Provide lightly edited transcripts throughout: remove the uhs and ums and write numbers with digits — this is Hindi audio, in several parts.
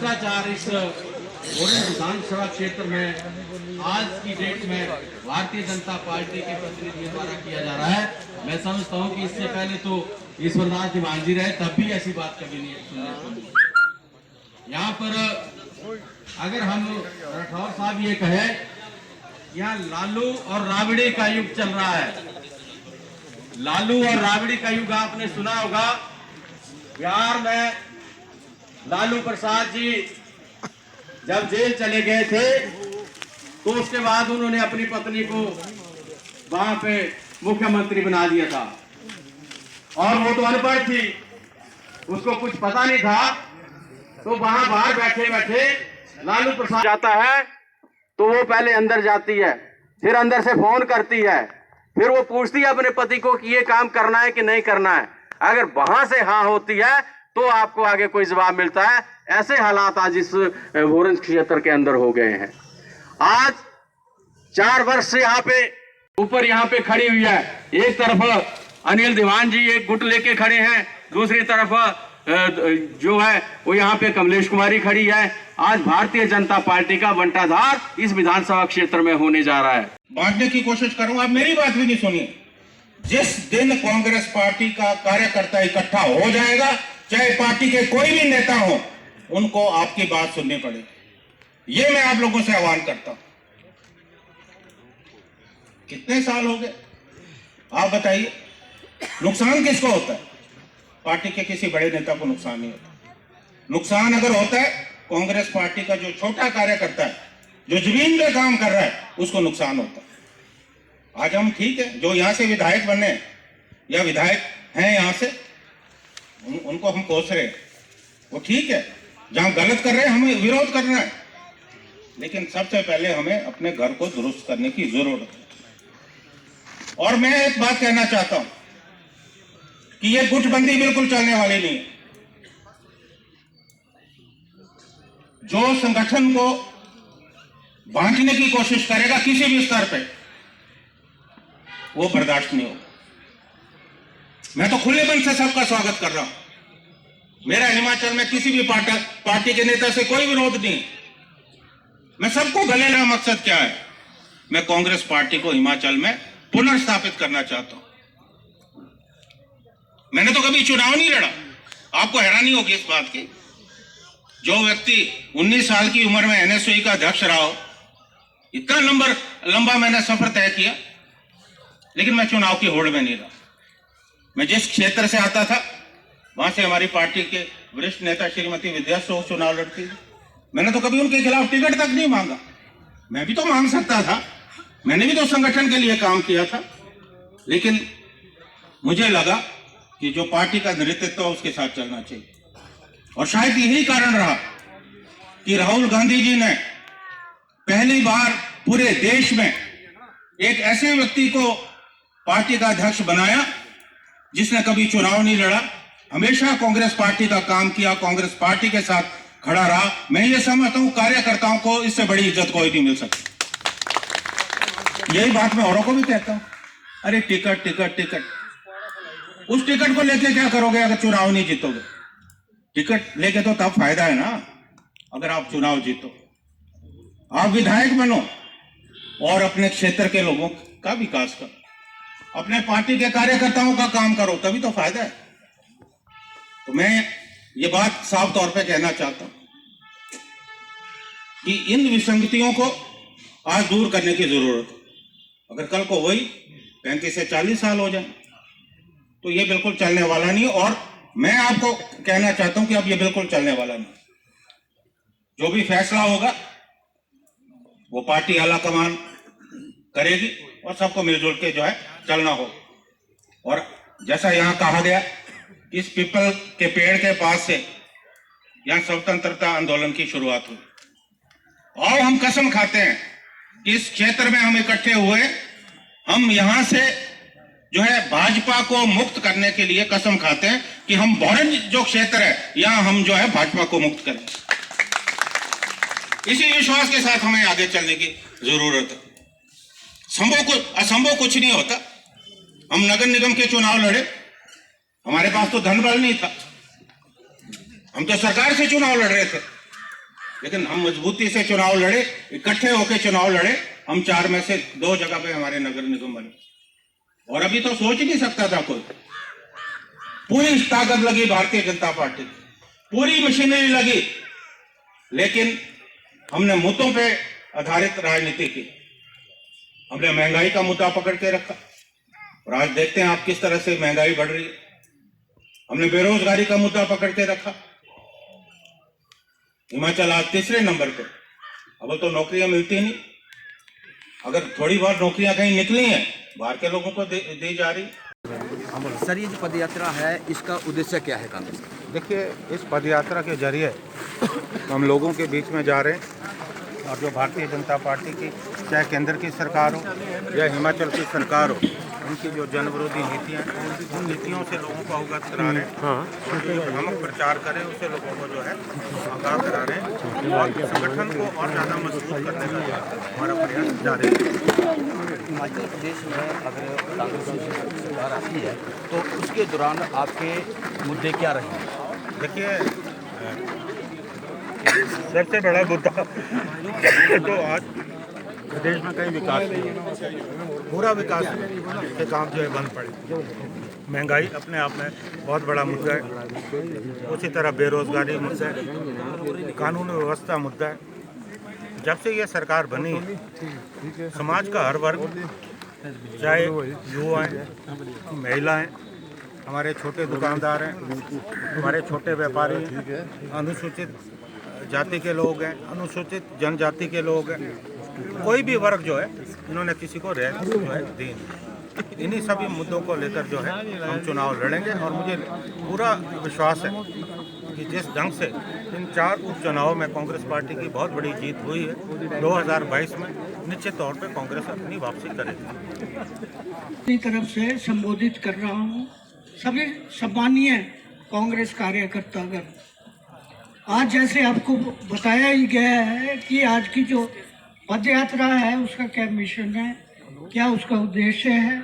भ्रष्टाचार इस भोरंज विधानसभा क्षेत्र में आज की डेट में भारतीय जनता पार्टी के प्रतिनिधियों द्वारा किया जा रहा है। मैं समझता हूं कि इससे पहले तो ईश्वरदास दीवान जी रहे, तब भी ऐसी बात कभी नहीं सुनने को। यहाँ पर अगर हम राठौर साहब ये कहे, यहाँ लालू और राबड़ी का युग चल रहा है। लालू और राबड़ी का युग आपने सुना होगा। बिहार में लालू प्रसाद जी जब जेल चले गए थे तो उसके बाद उन्होंने अपनी पत्नी को वहां पे मुख्यमंत्री बना दिया था, और वो तो अनपढ़ थी, उसको कुछ पता नहीं था। तो वहां बाहर बैठे बैठे लालू प्रसाद जाता है तो वो पहले अंदर जाती है, फिर अंदर से फोन करती है, फिर वो पूछती है अपने पति को कि ये काम करना है कि नहीं करना है। अगर वहां से हाँ होती है तो आपको आगे कोई जवाब मिलता है। ऐसे हालात आज इस भोरंज क्षेत्र के अंदर हो गए हैं। आज 4 वर्ष से यहाँ पे ऊपर यहाँ पे खड़ी हुई है। एक तरफ अनिल दीवान जी एक गुट लेके खड़े हैं, दूसरी तरफ जो है वो यहाँ पे कमलेश कुमारी खड़ी है। आज भारतीय जनता पार्टी का बंटाधार इस विधानसभा क्षेत्र में होने जा रहा है। बांटने की कोशिश करूं, आप मेरी बात भी नहीं सुनिए। जिस दिन कांग्रेस पार्टी का कार्यकर्ता इकट्ठा हो जाएगा, चाहे पार्टी के कोई भी नेता हो, उनको आपकी बात सुननी पड़ेगी। ये मैं आप लोगों से आह्वान करता हूं। कितने साल हो गए, आप बताइए, नुकसान किसको होता है? पार्टी के किसी बड़े नेता को नुकसान नहीं होता। नुकसान अगर होता है कांग्रेस पार्टी का जो छोटा कार्यकर्ता है, जो जमीन पे काम कर रहा है, उसको नुकसान होता है। आज हम ठीक है, जो यहां से विधायक बने या विधायक हैं यहां से, उनको हम कोस रहे हैं, वो ठीक है। जहां गलत कर रहे हैं हमें विरोध करना है, लेकिन सबसे पहले हमें अपने घर को दुरुस्त करने की जरूरत है। और मैं एक बात कहना चाहता हूं कि ये गुटबंदी बिल्कुल चलने वाली नहीं है। जो संगठन को बांटने की कोशिश करेगा किसी भी स्तर पे, वो बर्दाश्त नहीं होगा। मैं तो खुले मन से सबका स्वागत कर रहा हूं। मेरा हिमाचल में किसी भी पार्टी के नेता से कोई विरोध नहीं। मैं सबको गले लेना, मकसद क्या है? मैं कांग्रेस पार्टी को हिमाचल में पुनर्स्थापित करना चाहता हूं। मैंने तो कभी चुनाव नहीं लड़ा। आपको हैरानी होगी इस बात की, जो व्यक्ति 19 साल की उम्र में एनएसयूई का अध्यक्ष रहा हो, इतना लंबा मैंने सफर तय किया, लेकिन मैं चुनाव की होड़ में नहीं रहा। मैं जिस क्षेत्र से आता था वहां से हमारी पार्टी के वरिष्ठ नेता श्रीमती विद्या सोह चुनाव लड़ती थी। मैंने तो कभी उनके खिलाफ टिकट तक नहीं मांगा। मैं भी तो मांग सकता था, मैंने भी तो संगठन के लिए काम किया था, लेकिन मुझे लगा कि जो पार्टी का नेतृत्व उसके साथ चलना चाहिए। और शायद यही कारण रहा कि राहुल गांधी जी ने पहली बार पूरे देश में एक ऐसे व्यक्ति को पार्टी का अध्यक्ष बनाया जिसने कभी चुनाव नहीं लड़ा, हमेशा कांग्रेस पार्टी का काम किया, कांग्रेस पार्टी के साथ खड़ा रहा। मैं ये समझता हूं कार्यकर्ताओं को इससे बड़ी इज्जत कोई नहीं मिल सकती। यही बात मैं औरों को भी कहता हूं। अरे टिकट टिकट टिकट, उस टिकट को लेके क्या करोगे अगर चुनाव नहीं जीतोगे? टिकट लेके तो तब फायदा है ना अगर आप चुनाव जीतो। आप विधायक बनो और अपने क्षेत्र के लोगों का विकास करो, अपने पार्टी के कार्यकर्ताओं का काम करो, तभी तो फायदा है। तो मैं ये बात साफ तौर पे कहना चाहता हूं कि इन विसंगतियों को आज दूर करने की जरूरत है। अगर कल को वही 35 से 40 साल हो जाए तो ये बिल्कुल चलने वाला नहीं। और मैं आपको कहना चाहता हूं कि अब ये बिल्कुल चलने वाला नहीं। जो भी फैसला होगा वो पार्टी आला कमान करेगी और सबको मिलजुल के जो है चलना हो। और जैसा यहाँ कहा गया, इस पीपल के पेड़ के पास से यहाँ स्वतंत्रता आंदोलन की शुरुआत हुई। और हम कसम खाते हैं कि इस क्षेत्र में हम इकट्ठे हुए, हम यहाँ से जो है भाजपा को मुक्त करने के लिए कसम खाते हैं कि हम भोरंज जो क्षेत्र है यहाँ हम जो है भाजपा को मुक्त करें। इसी विश्वास के साथ हमें आगे चलने की जरूरत है। असंभव कुछ नहीं होता। हम नगर निगम के चुनाव लड़े, हमारे पास तो धन बल नहीं था, हम तो सरकार से चुनाव लड़ रहे थे, लेकिन हम मजबूती से चुनाव लड़े, इकट्ठे होकर चुनाव लड़े। हम 4 में से 2 जगह पे हमारे नगर निगम बने, और अभी तो सोच ही नहीं सकता था कोई। पूरी ताकत लगी भारतीय जनता पार्टी, पूरी मशीनरी लगी, लेकिन हमने मुद्दों पे आधारित राजनीति की। हमने महंगाई का मुद्दा पकड़ के रखा, और आज देखते हैं आप किस तरह से महंगाई बढ़ रही है। हमने बेरोजगारी का मुद्दा पकड़ के रखा। हिमाचल आज 3रे नंबर पर। अब तो नौकरियां मिलती नहीं, अगर थोड़ी बहुत नौकरियां कहीं निकली हैं, बाहर के लोगों को दी जा रही। सर, ये जो पद यात्रा है, इसका उद्देश्य क्या है कांग्रेस का? देखिए, इस पद यात्रा के जरिए हम लोगों के बीच में जा रहे हैं, और जो भारतीय जनता पार्टी की चाहे केंद्र की सरकार हो या हिमाचल की सरकार हो, उनकी जो जन विरोधी नीतियाँ हैं, उन नीतियों से लोगों को अवगत करा रहे हैं। और जो भ्रामक प्रचार करें उससे लोगों को जो है अवगत करा रहे हैं, और संगठन को और ज़्यादा मजबूत करने का जो है हमारा प्रयास जारी है। हिमाचल प्रदेश में अगर कांग्रेस की सरकार आती है तो उसके दौरान आपके मुद्दे क्या रहेंगे? देखिए, सबसे बड़ा मुद्दा तो आज प्रदेश में कहीं विकास नहीं है, पूरा विकास के काम जो है बंद पड़े। महंगाई अपने आप में बहुत बड़ा मुद्दा है, उसी तरह बेरोजगारी मुद्दा है, कानून व्यवस्था मुद्दा है। जब से ये सरकार बनी है, समाज का हर वर्ग, चाहे युवा हैं, महिलाएं, हमारे छोटे दुकानदार हैं, हमारे छोटे व्यापारी हैं, अनुसूचित जाति के लोग हैं, अनुसूचित जनजाति के लोग हैं, कोई भी वर्ग जो है, इन्होंने किसी को रियायत जो है दी नहीं। इन्हीं सभी मुद्दों को लेकर जो है हम चुनाव लड़ेंगे, और मुझे पूरा विश्वास है कि जिस ढंग से इन 4 उपचुनावों में कांग्रेस पार्टी की बहुत बड़ी जीत हुई है, 2022 में निश्चित तौर पे कांग्रेस अपनी वापसी करेगी। अपनी तरफ से संबोधित कर रहा हूँ सभी सम्मानीय कांग्रेस कार्यकर्तागण। आज जैसे आपको बताया ही गया है कि आज की जो पद यात्रा है उसका क्या मिशन है, क्या उसका उद्देश्य है,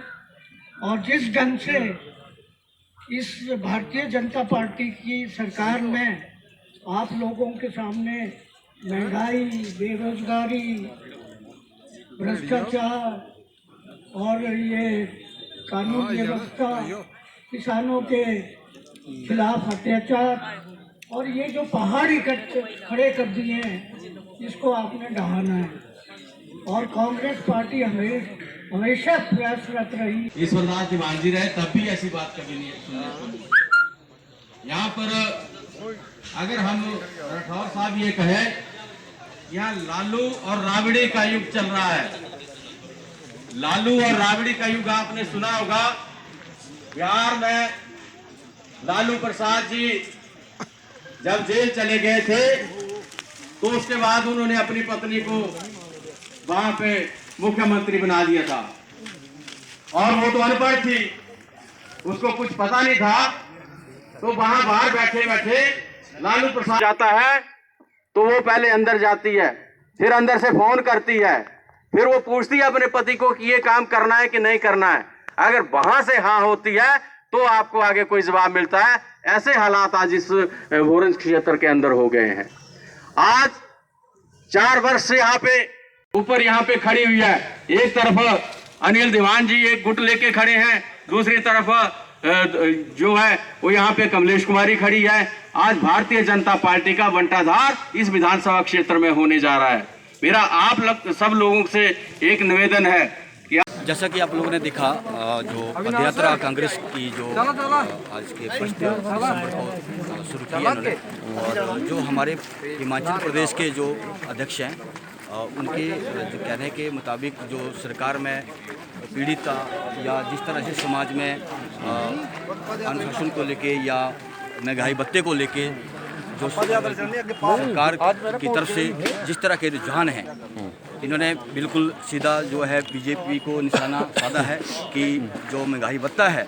और जिस ढंग से इस भारतीय जनता पार्टी की सरकार में आप लोगों के सामने महंगाई, बेरोजगारी, भ्रष्टाचार और ये कानून व्यवस्था, किसानों के खिलाफ अत्याचार और ये जो पहाड़ खड़े कर दिए हैं, इसको आपने ढहाना है। और कांग्रेस पार्टी हमेशा प्रयासरत रही। ईश्वरदास दीवान जी रहे तब भी ऐसी बात कभी नहीं सुनने को मिली। यहाँ पर अगर हम राठौर साहब ये कहे, यहाँ लालू और राबड़ी का युग चल रहा है। लालू और राबड़ी का युग आपने सुना होगा। बिहार में लालू प्रसाद जी जब जेल चले गए थे तो उसके बाद उन्होंने अपनी पत्नी को वहां पे मुख्यमंत्री बना दिया था, और वो तो अनपढ़ थी, उसको कुछ पता नहीं था। तो वहां बाहर बैठे बैठे लालू प्रसाद जाता है तो वो पहले अंदर जाती है, फिर अंदर से फोन करती है, फिर वो पूछती है अपने पति को कि ये काम करना है कि नहीं करना है। अगर वहां से हाँ होती है तो आपको आगे कोई जवाब मिलता है। ऐसे हालात आज इस भोरंज क्षेत्र के अंदर हो गए हैं। आज 4 वर्ष से यहाँ पे ऊपर यहाँ पे खड़ी हुई है। एक तरफ अनिल दीवान जी एक गुट लेके खड़े हैं, दूसरी तरफ जो है वो यहाँ पे कमलेश कुमारी खड़ी है। आज भारतीय जनता पार्टी का बंटाधार इस विधानसभा क्षेत्र में होने जा रहा है। मेरा आप सब लोगों से एक निवेदन है कि जैसा कि आप लोगों ने देखा, जो पदयात्रा कांग्रेस की जो आज के 1 दिसंबर को शुरू की है उन्होंने, और जो हमारे हिमाचल प्रदेश के जो अध्यक्ष हैं उनके जो कहने के मुताबिक जो सरकार में पीड़ित या जिस तरह से समाज में अनुशासन को लेके या महंगाई भत्ते को लेके जो सरकार की तरफ से जिस तरह के रुझान हैं, इन्होंने बिल्कुल सीधा जो है बीजेपी को निशाना साधा है कि जो महंगाई भत्ता है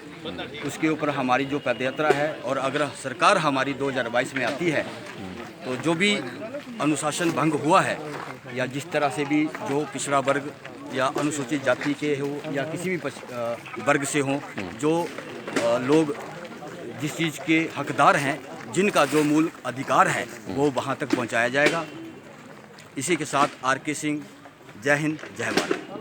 उसके ऊपर हमारी जो पदयात्रा है, और अगर सरकार हमारी 2022 में आती है तो जो भी अनुशासन भंग हुआ है या जिस तरह से भी जो पिछड़ा वर्ग या अनुसूचित जाति के हो या किसी भी वर्ग से हो, जो लोग जिस चीज़ के हकदार हैं, जिनका जो मूल अधिकार है वो वहाँ तक पहुँचाया जाएगा। इसी के साथ आर के सिंह, जय हिंद, जय भारत।